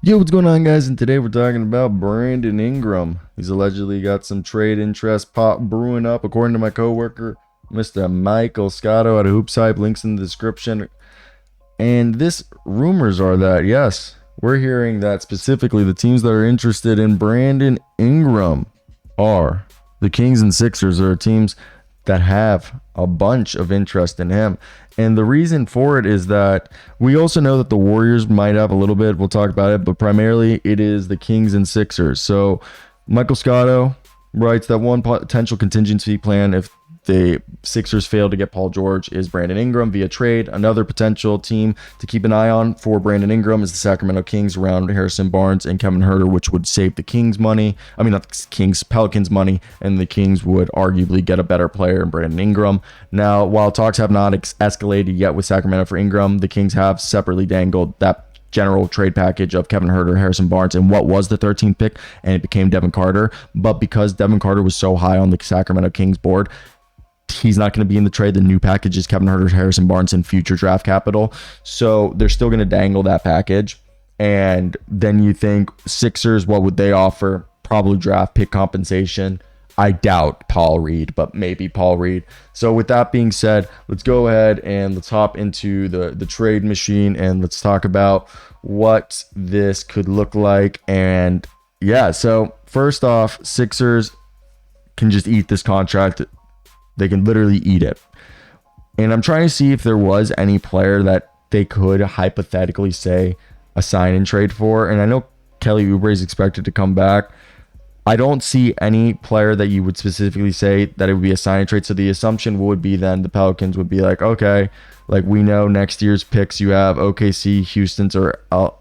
Yo, what's going on, guys? And today we're talking about Brandon Ingram. He's allegedly got some trade interest pop brewing up, according to my coworker, Mr. Michael Scotto at HoopsHype. Links in the description. And this rumors are that, yes, we're hearing that specifically the teams that are interested in Brandon Ingram are the Kings and Sixers are teams that have a bunch of interest in him. And the reason for it is that we also know that the Warriors might have a little bit. We'll talk about it, but primarily it is the Kings and Sixers. So Michael Scotto writes that one potential contingency plan if the Sixers fail to get Paul George is Brandon Ingram via trade. Another potential team to keep an eye on for Brandon Ingram is the Sacramento Kings around Harrison Barnes and Kevin Huerter, which would save the Kings money. I mean, not the Kings, Pelicans money, and the Kings would arguably get a better player in Brandon Ingram. Now, while talks have not escalated yet with Sacramento for Ingram, the Kings have separately dangled that general trade package of Kevin Huerter, Harrison Barnes, and what was the 13th pick, and it became Devin Carter. But because Devin Carter was so high on the Sacramento Kings board, he's not going to be in the trade. The new package is Kevin Huerter, Harrison Barnes, and future draft capital. So they're still going to dangle that package. And then you think Sixers, what would they offer? Probably draft pick compensation. I doubt Paul Reed, but maybe Paul Reed. So with that being said, let's go ahead and let's hop into the trade machine and let's talk about what this could look like. And yeah, so first off, Sixers can just eat this contract. They can literally eat it. And I'm trying to see if there was any player that they could hypothetically say a sign and trade for. And I know Kelly Oubre is expected to come back. I don't see any player that you would specifically say that it would be a sign and trade. So the assumption would be then the Pelicans would be like, okay, like we know next year's picks you have OKC, Houston's, or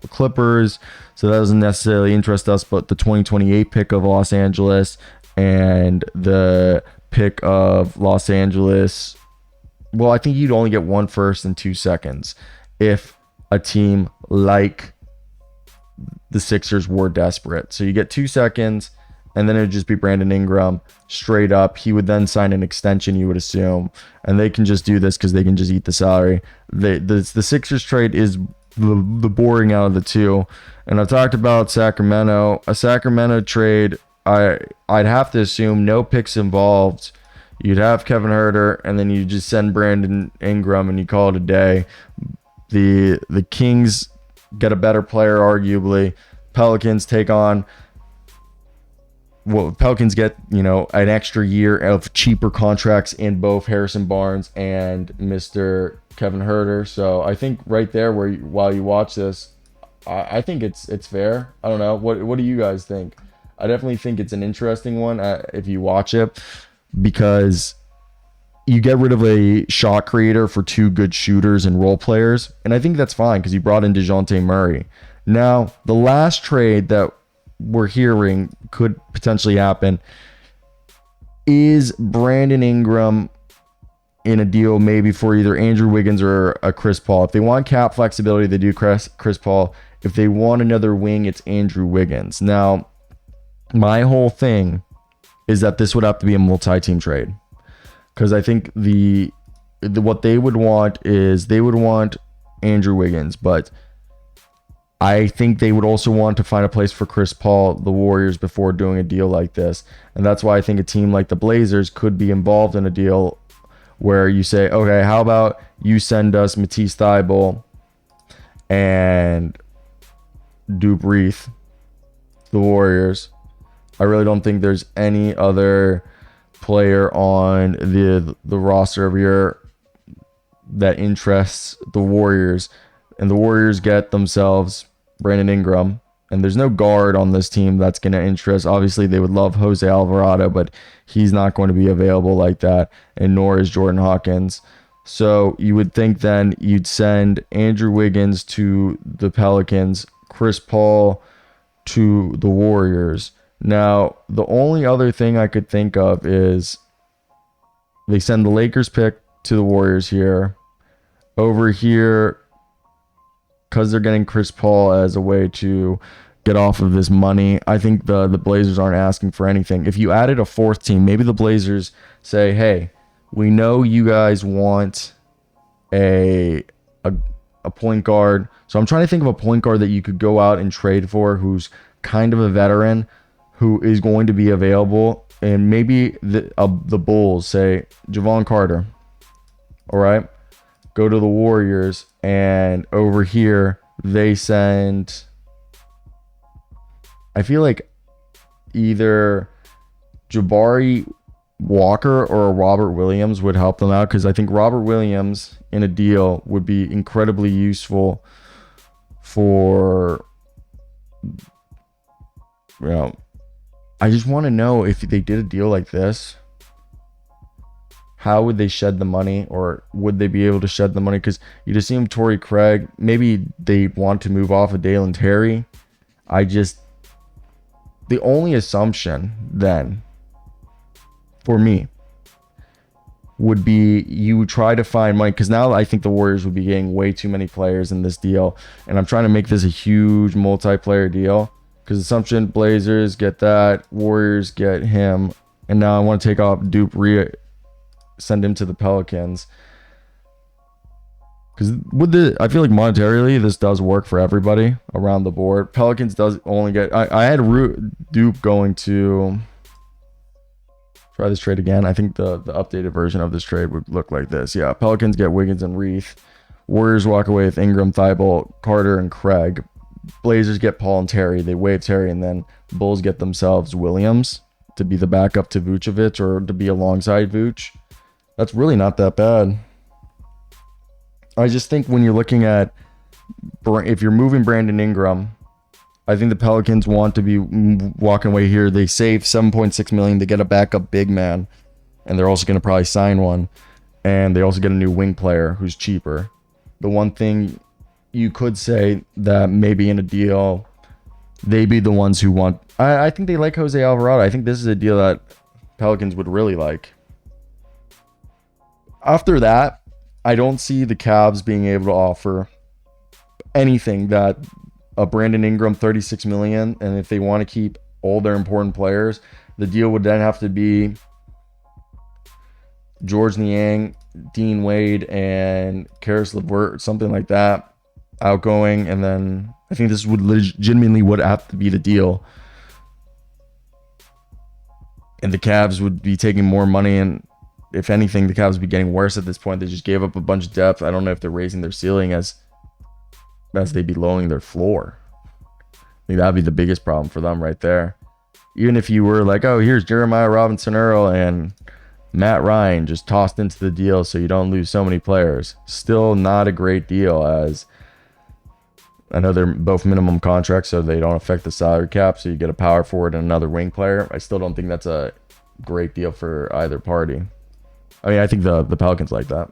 Clippers. So that doesn't necessarily interest us, but the 2028 pick of Los Angeles and the pick of Los Angeles, well, I think you'd only get one first and 2 seconds if a team like the Sixers were desperate. So you get 2 seconds, and then it'd just be Brandon Ingram straight up. He would then sign an extension, you would assume, and they can just do this because they can just eat the salary. The Sixers trade is the boring out of the two. And I've talked about Sacramento. A Sacramento trade, I'd have to assume no picks involved. You'd have Kevin Huerter, and then you just send Brandon Ingram, and you call it a day. The Kings get a better player, arguably. Pelicans take on. Well, Pelicans get an extra year of cheaper contracts in both Harrison Barnes and Mr. Kevin Huerter. So I think right there, while you watch this, I think it's fair. I don't know. What do you guys think? I definitely think it's an interesting one if you watch it, because you get rid of a shot creator for two good shooters and role players. And I think that's fine because you brought in DeJounte Murray. Now, the last trade that we're hearing could potentially happen is Brandon Ingram in a deal maybe for either Andrew Wiggins or a Chris Paul. If they want cap flexibility, they do Chris Paul. If they want another wing, it's Andrew Wiggins. Now, my whole thing is that this would have to be a multi-team trade, because I think what they would want is they would want Andrew Wiggins, but I think they would also want to find a place for Chris Paul, the Warriors, before doing a deal like this. And that's why I think a team like the Blazers could be involved in a deal where you say, okay, how about you send us Matisse Thybulle and Duke Reith, the Warriors. I really don't think there's any other player on the roster over here that interests the Warriors. And the Warriors get themselves Brandon Ingram. And there's no guard on this team that's going to interest. Obviously, they would love Jose Alvarado, but he's not going to be available like that. And nor is Jordan Hawkins. So you would think then you'd send Andrew Wiggins to the Pelicans, Chris Paul to the Warriors. Now, the only other thing I could think of is they send the Lakers pick to the Warriors here. Over here, because they're getting Chris Paul as a way to get off of this money, I think the Blazers aren't asking for anything. If you added a fourth team, maybe the Blazers say, hey, we know you guys want a a point guard. So I'm trying to think of a point guard that you could go out and trade for who's kind of a veteran who is going to be available. And maybe the Bulls say Javon Carter. All right. Go to the Warriors, and over here they send, I feel like either Jabari Walker or Robert Williams would help them out, because I think Robert Williams in a deal would be incredibly useful for, I just want to know if they did a deal like this, how would they shed the money, or would they be able to shed the money? Because you just assume Torrey Craig, maybe they want to move off of Dalen Terry. The only assumption then for me would be you try to find money, because now I think the Warriors would be getting way too many players in this deal, and I'm trying to make this a huge multiplayer deal, because assumption Blazers get that, Warriors get him, and now I want to take off Dupe, send him to the Pelicans, because I feel like monetarily this does work for everybody around the board. Pelicans does only get, I had Dupe going to try this trade again. I think the updated version of this trade would look like this. Yeah, Pelicans get Wiggins and Reith. Warriors walk away with Ingram, Thibault, Carter, and Craig. Blazers get Paul and Terry. They waive Terry, and then Bulls get themselves Williams to be the backup to Vucevic, or to be alongside Vuce. That's really not that bad. I just think when you're looking at, if you're moving Brandon Ingram, I think the Pelicans want to be walking away here. They save $7.6 million to get a backup big man, and they're also going to probably sign one, and they also get a new wing player who's cheaper. The one thing you could say that maybe in a deal, they be the ones who want. I think they like Jose Alvarado. I think this is a deal that Pelicans would really like. After that, I don't see the Cavs being able to offer anything that a Brandon Ingram $36 million, and if they want to keep all their important players, the deal would then have to be George Niang, Dean Wade, and Karis LeVert, something like that, outgoing. And then I think this would legitimately would have to be the deal, and the Cavs would be taking more money, and if anything, the Cavs would be getting worse at this point. They just gave up a bunch of depth. I don't know if they're raising their ceiling as they'd be lowering their floor. I think that'd be the biggest problem for them right there. Even if you were like, oh, here's Jeremiah Robinson Earl and Matt Ryan just tossed into the deal so you don't lose so many players. Still not a great deal, as I know they're both minimum contracts, so they don't affect the salary cap, so you get a power forward and another wing player. I still don't think that's a great deal for either party. I mean, I think the Pelicans like that.